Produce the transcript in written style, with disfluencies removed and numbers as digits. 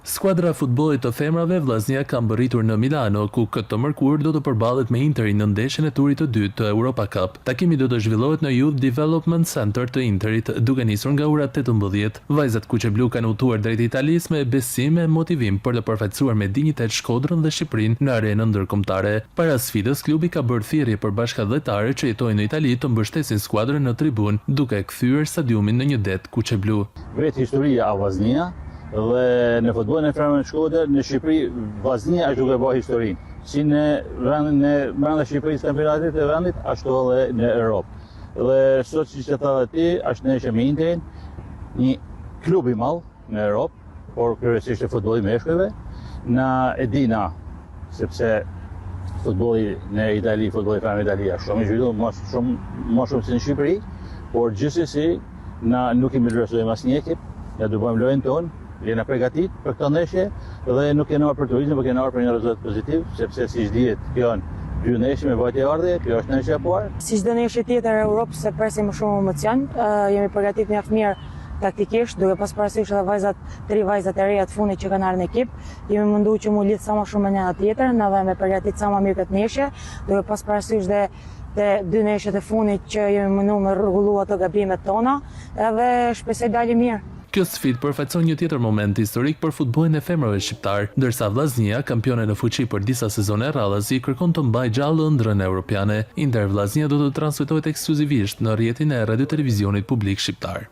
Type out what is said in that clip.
Skuadra e futbollit të femrave Vllaznia ka mbërritur në Milano, ku këtë mërkur do të përballet me Interin në ndeshjen e turit të dytë të Europa Cup. Takimi do të zhvillohet në Youth Development Center të Interit, duke nisur nga ora 18. Vajzat kuqeblu kanë udhëtuar drejt Italisë me besim e motivim për të përfaqësuar me dinjitet Shkodrën dhe Shqipërinë në arenën ndërkombëtare. Para sfidës, klubi ka bërë thirrje për bashkëdhëtarë që jetojnë në Itali të mbështesin skuadrën në tribunë, duke kthyer stadiumin në një det kuqeblu. Vetë historia e Vllaznia dhe në futbollin e femrave në Shkodër, në Shqipëri, Vllaznia është duke bërë historinë. Si në vendin e brenda Shqipërisë kampionatit të vendit, ashtu edhe në Europë. Dhe sot, siç e tha ti, është ndeshje me Interin, një klub i madh në Europë, por kryesisht e futbollit meshkujve. Na e dina, sepse futbolli në Itali, futbolli femrave në Itali është shumë i zhvilluar, më shumë se në Shqipëri, por gjithsesi na nuk i mëdresojmë asnjë ekip, ja do bëjmë lojën tonë. Jena pregatit për këtë ndeshje dhe nuk kena për turizëm, por kena për një rezultat pozitiv, sepse siç dihet, kjo janë dy ndeshje me vajtë e ardhe, kjo është ndeshja e parë. Si çdo ndeshje tjetër e Europës, se presim më shumë emocion, jemi përgatitur mjaft mirë taktikisht, duke pas parasysh edhe tri vajzat e reja të fundit që kanë ardhur në ekip. Jemi munduar që mu lidh sa më shumë me njëra tjetrën, edhe me përgatit sa më mirë këtë ndeshje, duke pas parasysh dhe dy ndeshjet e fundit që jemi munduar me rregullu ato gabimet tona, edhe shpresoj dalë mirë. Kjo sfidë përfaqëson një tjetër moment historik për futbollin e femrave shqiptar, ndërsa Vllaznia, kampione në fuqi për disa sezone radhësi, kërkon të mbajë gjallë ëndrrën europiane. Inter Vllaznia do të transmetohet ekskluzivisht në rrjetin e radio televizionit publik shqiptar.